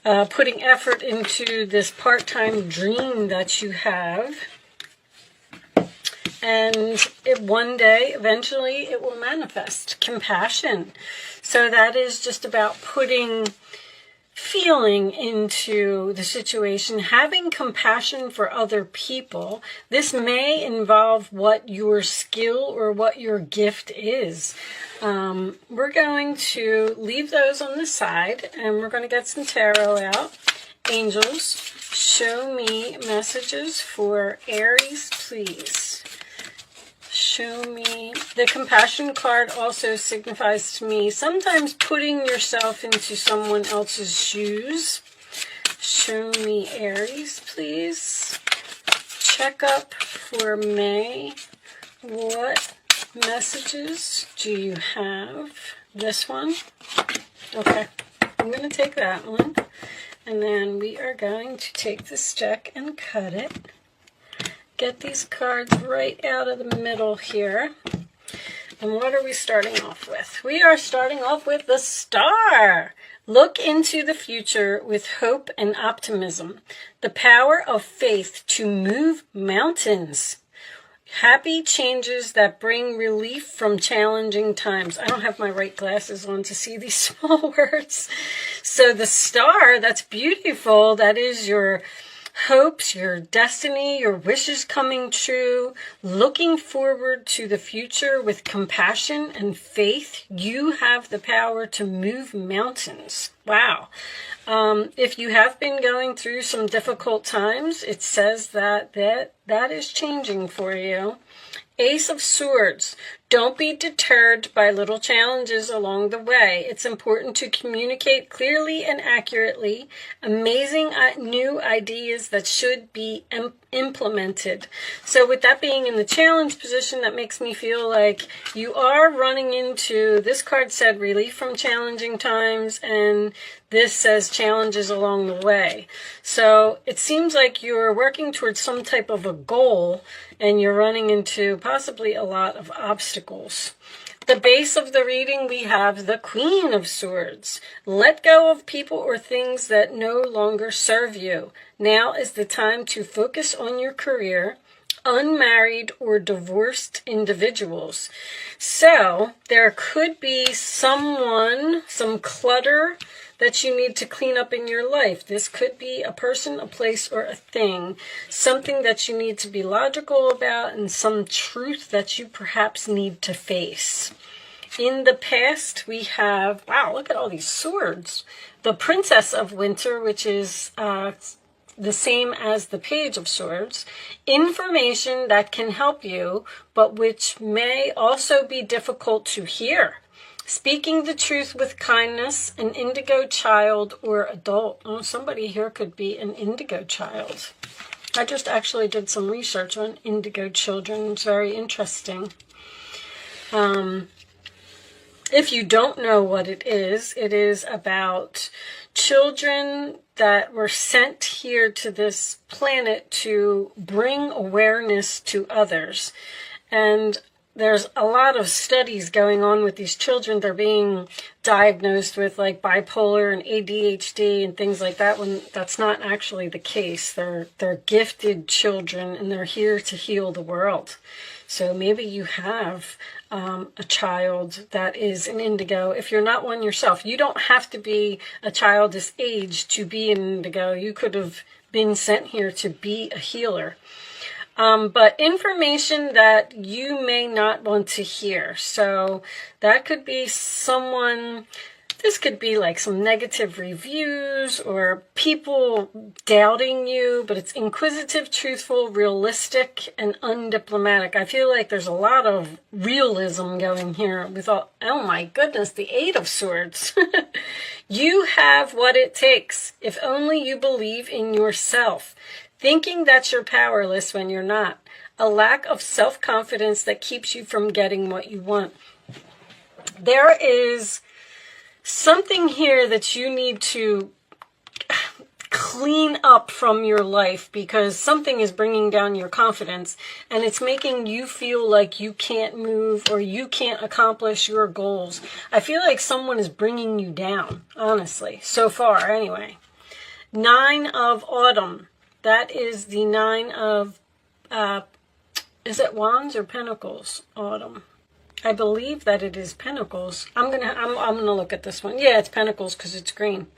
putting effort into this part-time dream that you have. And one day, eventually, it will manifest. Compassion. So that is just about putting feeling into the situation, having compassion for other people. This may involve what your skill or what your gift is. We're going to leave those on the side, and we're going to get some tarot out. Angels, show me messages for Aries, please. Show me. The compassion card also signifies to me sometimes putting yourself into someone else's shoes. Show me Aries, please. Check up for May. What messages do you have? This one? Okay. I'm going to take that one. And then we are going to take this deck and cut it. Get these cards right out of the middle here. And what are we starting off with? We are starting off with the Star. Look into the future with hope and optimism. The power of faith to move mountains. Happy changes that bring relief from challenging times. I don't have my right glasses on to see these small words. So the Star, that's beautiful. That is your hopes, your destiny, your wishes coming true, looking forward to the future with compassion and faith. You have the power to move mountains. Wow. If you have been going through some difficult times, it says that is changing for you. Ace of Swords. Don't be deterred by little challenges along the way. It's important to communicate clearly and accurately. Amazing new ideas that should be implemented. So with that being in the challenge position, that makes me feel like you are running into, this card said relief from challenging times, and this says challenges along the way. So it seems like you're working towards some type of a goal, and you're running into possibly a lot of obstacles. The base of the reading, we have the Queen of Swords. Let go of people or things that no longer serve you. Now is the time to focus on your career. Unmarried or divorced individuals. So there could be someone, some clutter that you need to clean up in your life. This could be a person, a place, or a thing. Something that you need to be logical about, and some truth that you perhaps need to face. In the past, we have, wow, look at all these swords. The Princess of Winter, which is the same as the Page of Swords. Information that can help you, but which may also be difficult to hear. Speaking the truth with kindness, an indigo child or adult. Oh, somebody here could be an indigo child. I just actually did some research on indigo children. It's very interesting. If you don't know what it is about children that were sent here to this planet to bring awareness to others. And there's a lot of studies going on with these children. They're being diagnosed with like bipolar and ADHD and things like that, when that's not actually the case. They're gifted children, and they're here to heal the world. So maybe you have a child that is an indigo. If you're not one yourself, you don't have to be a child this age to be an indigo. You could have been sent here to be a healer. But information that you may not want to hear. So that could be someone, this could be like some negative reviews or people doubting you, but it's inquisitive, truthful, realistic, and undiplomatic. I feel like there's a lot of realism going here with all, oh my goodness, the Eight of Swords. You have what it takes, if only you believe in yourself. Thinking that you're powerless when you're not. A lack of self-confidence that keeps you from getting what you want. There is something here that you need to clean up from your life, because something is bringing down your confidence, and it's making you feel like you can't move or you can't accomplish your goals. I feel like someone is bringing you down, honestly, so far anyway. Nine of Autumn. That is the nine of, is it Wands or Pentacles? Autumn. I believe that it is Pentacles. I'm gonna look at this one. Yeah, it's Pentacles because it's green.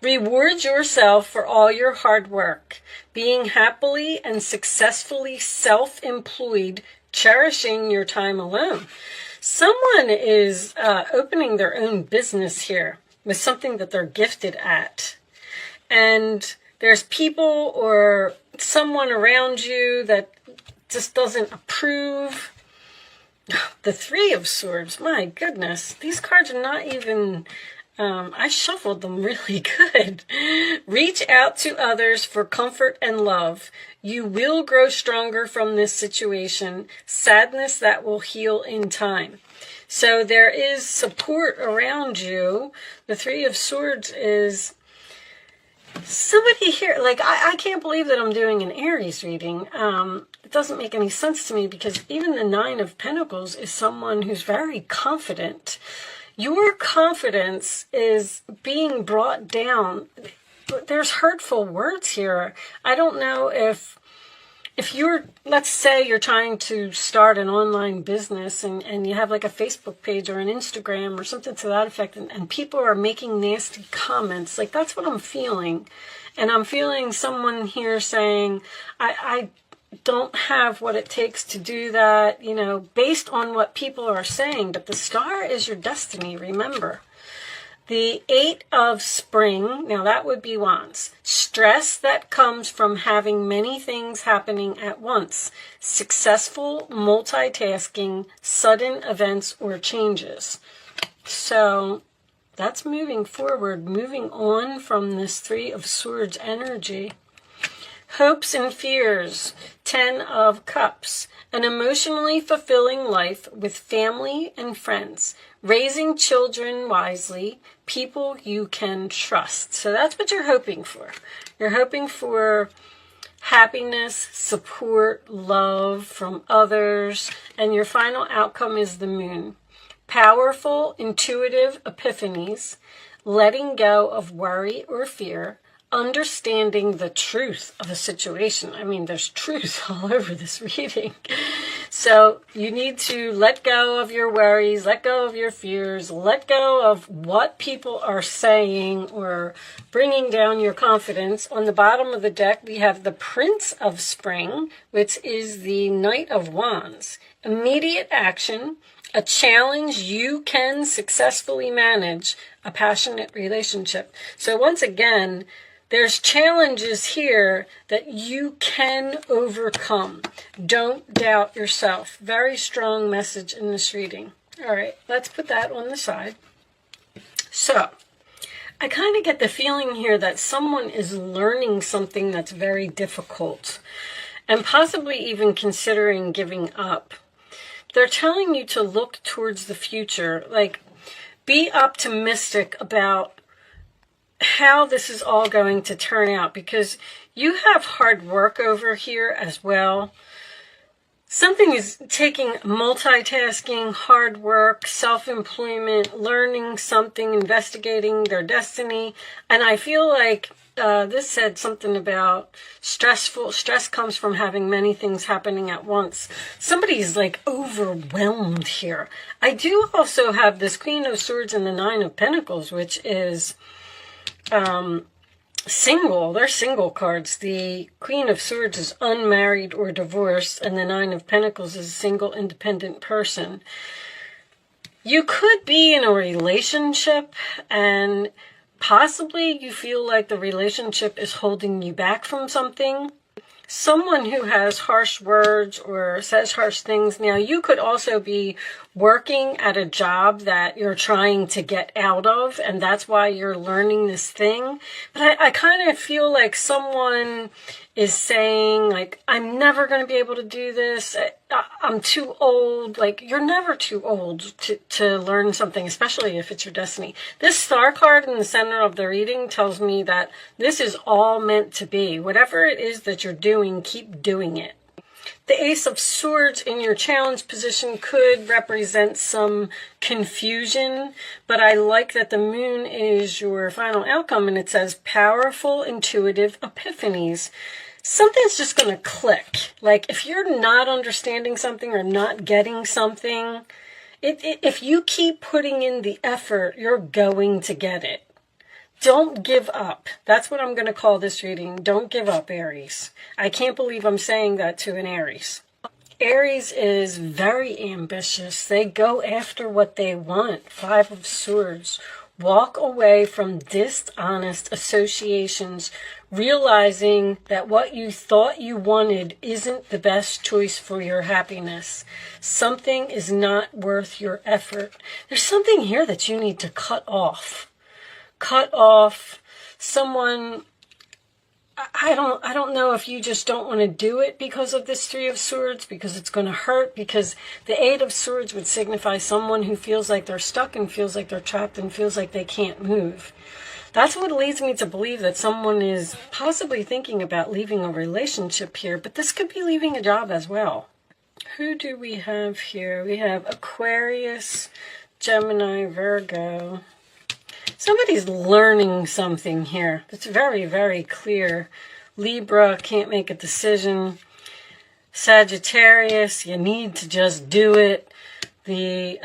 Reward yourself for all your hard work, being happily and successfully self-employed, cherishing your time alone. Someone is opening their own business here with something that they're gifted at. And there's people or someone around you that just doesn't approve. The Three of Swords, my goodness. These cards are not even, I shuffled them really good. Reach out to others for comfort and love. You will grow stronger from this situation. Sadness that will heal in time. So there is support around you. The Three of Swords is somebody here, like, I can't believe that I'm doing an Aries reading. It doesn't make any sense to me because even the Nine of Pentacles is someone who's very confident. Your confidence is being brought down. There's hurtful words here. I don't know if you're, let's say you're trying to start an online business and you have like a Facebook page or an Instagram or something to that effect, and people are making nasty comments, like that's what I'm feeling. And I'm feeling someone here saying, I don't have what it takes to do that, you know, based on what people are saying. But the star is your destiny, remember. The Eight of Spring, now that would be Wands. Stress that comes from having many things happening at once. Successful multitasking, sudden events or changes. So that's moving forward, moving on from this Three of Swords energy. Hopes and fears, 10 of Cups. An emotionally fulfilling life with family and friends. Raising children wisely, people you can trust. So that's what you're hoping for. You're hoping for happiness, support, love from others, and your final outcome is the Moon. Powerful, intuitive epiphanies, letting go of worry or fear, understanding the truth of a situation. I mean, there's truth all over this reading. So you need to let go of your worries, let go of your fears, let go of what people are saying or bringing down your confidence. On the bottom of the deck, we have the Prince of Spring, which is the Knight of Wands. Immediate action, a challenge you can successfully manage, a passionate relationship. So once again, there's challenges here that you can overcome. Don't doubt yourself. Very strong message in this reading. All right, let's put that on the side. So, I kind of get the feeling here that someone is learning something that's very difficult and possibly even considering giving up. They're telling you to look towards the future, like be optimistic about how this is all going to turn out, because you have hard work over here as well. Something is taking multitasking, hard work, self-employment, learning something, investigating their destiny. And I feel like this said something about stress comes from having many things happening at once. Somebody's like overwhelmed here. I do also have this Queen of Swords and the Nine of Pentacles, which is single. They're single cards. The Queen of Swords is unmarried or divorced, and the Nine of Pentacles is a single independent person. You could be in a relationship and possibly you feel like the relationship is holding you back from something. Someone who has harsh words or says harsh things. Now, you could also be working at a job that you're trying to get out of, and that's why you're learning this thing. But I kind of feel like someone is saying, like, I'm never going to be able to do this. I'm too old. Like, you're never too old to learn something, especially if it's your destiny. This star card in the center of the reading tells me that this is all meant to be. Whatever it is that you're doing, keep doing it. The Ace of Swords in your challenge position could represent some confusion, but I like that the moon is your final outcome, and it says powerful, intuitive epiphanies. Something's just going to click. Like if you're not understanding something or not getting something, if you keep putting in the effort, you're going to get it. Don't give up. That's what I'm going to call this reading. Don't give up, Aries. I can't believe I'm saying that to an Aries. Aries is very ambitious. They go after what they want. Five of Swords. Walk away from dishonest associations, realizing that what you thought you wanted isn't the best choice for your happiness. Something is not worth your effort. There's something here that you need to cut off. Cut off someone. I don't know if you just don't want to do it because of this Three of Swords, because it's going to hurt, because the Eight of Swords would signify someone who feels like they're stuck and feels like they're trapped and feels like they can't move. That's what leads me to believe that someone is possibly thinking about leaving a relationship here, but this could be leaving a job as well. Who do we have here? We have Aquarius, Gemini, Virgo. Somebody's learning something here. It's very, very clear. Libra, can't make a decision. Sagittarius, you need to just do it. The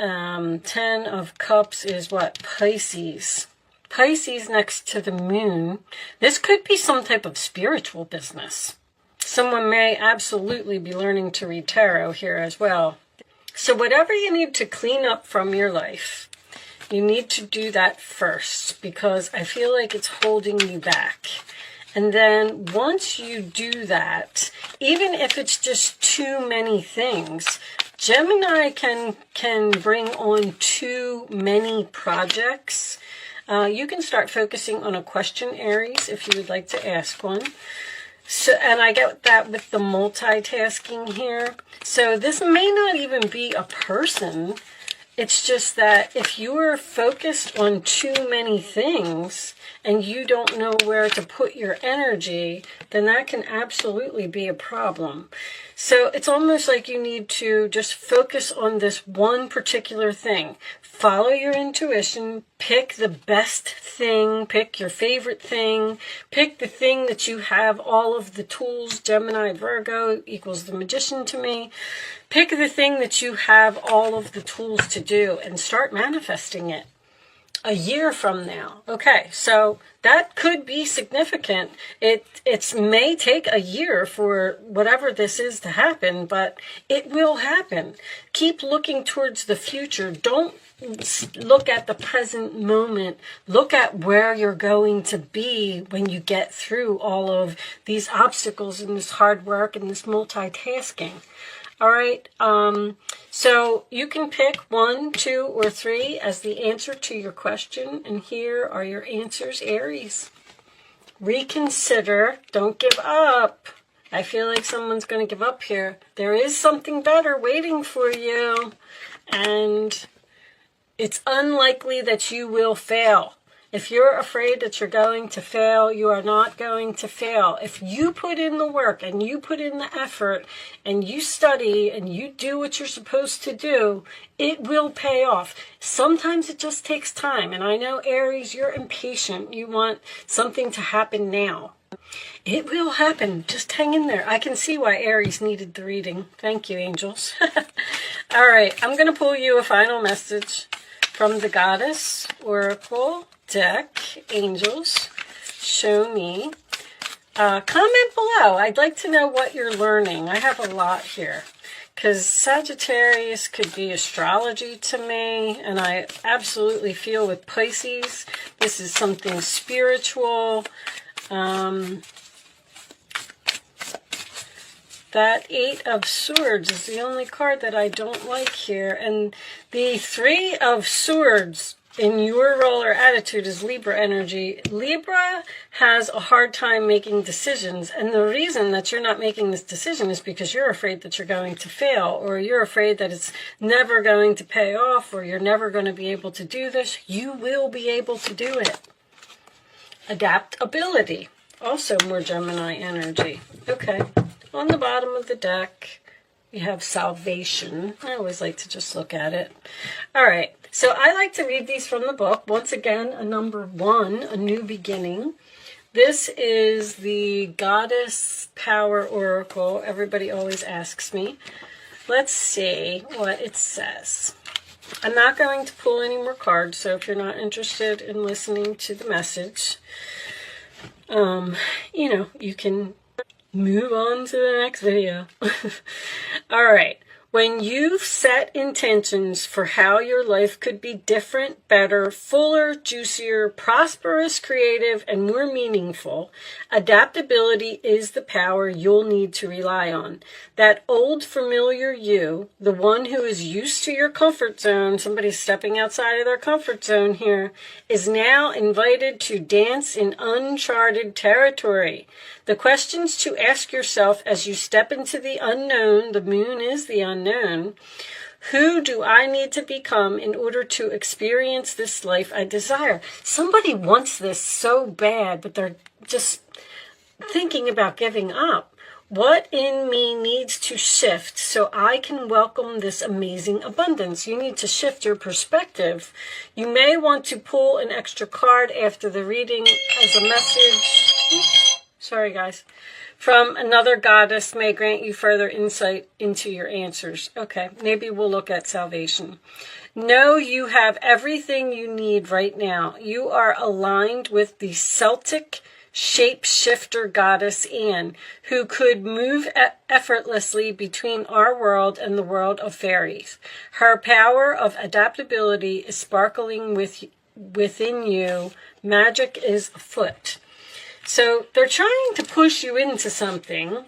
10 of Cups is what? Pisces. Pisces next to the moon. This could be some type of spiritual business. Someone may absolutely be learning to read tarot here as well. So whatever you need to clean up from your life, you need to do that first, because I feel like it's holding you back. And then once you do that, even if it's just too many things, Gemini can bring on too many projects. You can start focusing on a question, Aries, if you would like to ask one. So, and I get that with the multitasking here. So this may not even be a person. It's just that if you're focused on too many things and you don't know where to put your energy, then that can absolutely be a problem. So it's almost like you need to just focus on this one particular thing. Follow your intuition, pick the best thing, pick your favorite thing, pick the thing that you have all of the tools. Gemini, Virgo equals the Magician to me. Pick the thing that you have all of the tools to do and start manifesting it a year from now. Okay, so that could be significant. It may take a year for whatever this is to happen, but it will happen. Keep looking towards the future. Don't look at the present moment. Look at where you're going to be when you get through all of these obstacles and this hard work and this multitasking. All right, so you can pick 1, 2, or 3 as the answer to your question. And here are your answers, Aries. Reconsider. Don't give up. I feel like someone's going to give up here. There is something better waiting for you. And it's unlikely that you will fail. If you're afraid that you're going to fail, you are not going to fail. If you put in the work and you put in the effort and you study and you do what you're supposed to do, it will pay off. Sometimes it just takes time. And I know, Aries, you're impatient. You want something to happen now. It will happen. Just hang in there. I can see why Aries needed the reading. Thank you, angels. All right, I'm going to pull you a final message from the Goddess Oracle deck. Angels, show me. Comment below. I'd like to know what you're learning. I have a lot here, because Sagittarius could be astrology to me, and I absolutely feel with Pisces this is something spiritual. That Eight of Swords is the only card that I don't like here, and the Three of Swords in your role or attitude is Libra energy. Libra has a hard time making decisions, and the reason that you're not making this decision is because you're afraid that you're going to fail, or you're afraid that it's never going to pay off, or you're never going to be able to do this. You will be able to do it. Adaptability, also more Gemini energy. Okay, on the bottom of the deck, We have salvation. I always like to just look at it. All right. So I like to read these from the book. Once again, a number 1, a new beginning. This is the Goddess Power Oracle. Everybody always asks me. Let's see what it says. I'm not going to pull any more cards, so if you're not interested in listening to the message, you can move on to the next video. All right. When you've set intentions for how your life could be different, better, fuller, juicier, prosperous, creative, and more meaningful, adaptability is the power you'll need to rely on. That old familiar you, the one who is used to your comfort zone, somebody stepping outside of their comfort zone here, is now invited to dance in uncharted territory. The questions to ask yourself as you step into the unknown, the moon is the unknown. Who do I need to become in order to experience this life I desire? Somebody wants this so bad, but they're just thinking about giving up. What in me needs to shift so I can welcome this amazing abundance? You need to shift your perspective. You may want to pull an extra card after the reading as a message. Sorry, guys. From another goddess may grant you further insight into your answers. Okay, maybe we'll look at salvation. Know you have everything you need right now. You are aligned with the Celtic shapeshifter goddess Anne, who could move effortlessly between our world and the world of fairies. Her power of adaptability is sparkling within you. Magic is afoot. So they're trying to push you into something,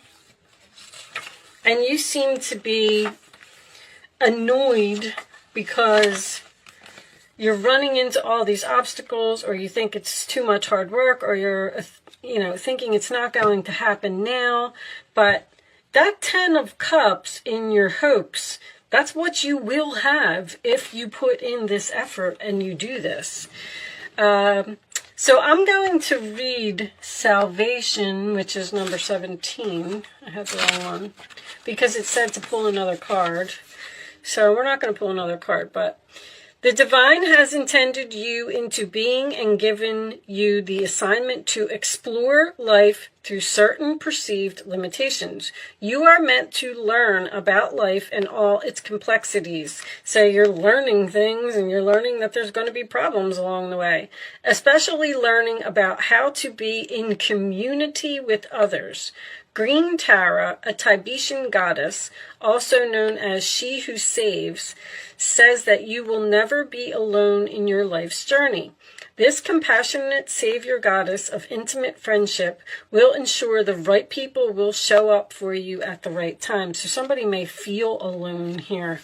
and you seem to be annoyed because you're running into all these obstacles, or you think it's too much hard work, or you're, thinking it's not going to happen now. But that 10 of Cups in your hopes, that's what you will have if you put in this effort and you do this. So I'm going to read Salvation, which is number 17. I have the wrong one, because it said to pull another card. So we're not going to pull another card, but the divine has intended you into being and given you the assignment to explore life through certain perceived limitations. You are meant to learn about life and all its complexities. So you're learning things, and you're learning that there's going to be problems along the way, especially learning about how to be in community with others. Green Tara, a Tibetan goddess, also known as She Who Saves, says that you will never be alone in your life's journey. This compassionate savior goddess of intimate friendship will ensure the right people will show up for you at the right time. So somebody may feel alone here.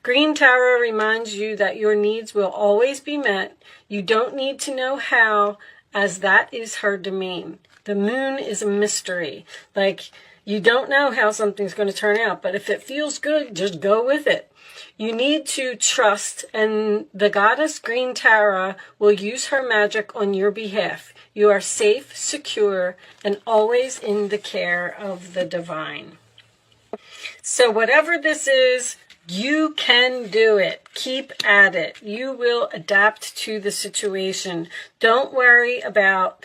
Green Tara reminds you that your needs will always be met. You don't need to know how, as that is her domain. The moon is a mystery. Like, you don't know how something's going to turn out, but if it feels good, just go with it. You need to trust, and the goddess Green Tara will use her magic on your behalf. You are safe, secure, and always in the care of the divine. So whatever this is, you can do it. Keep at it. You will adapt to the situation. Don't worry about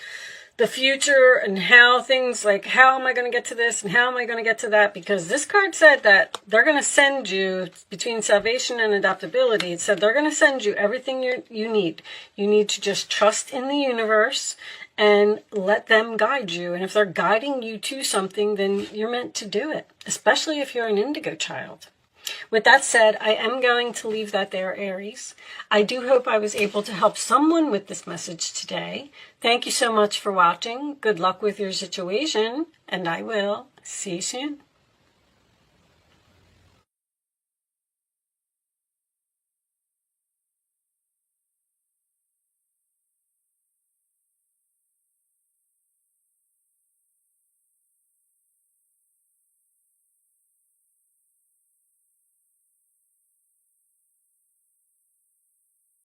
the future and how things, like, how am I going to get to this and how am I going to get to that? Because this card said that they're going to send you, between salvation and adaptability, it said they're going to send you everything you need. You need to just trust in the universe and let them guide you. And if they're guiding you to something, then you're meant to do it, especially if you're an indigo child. With that said, I am going to leave that there, Aries. I do hope I was able to help someone with this message today. Thank you so much for watching. Good luck with your situation, and I will see you soon.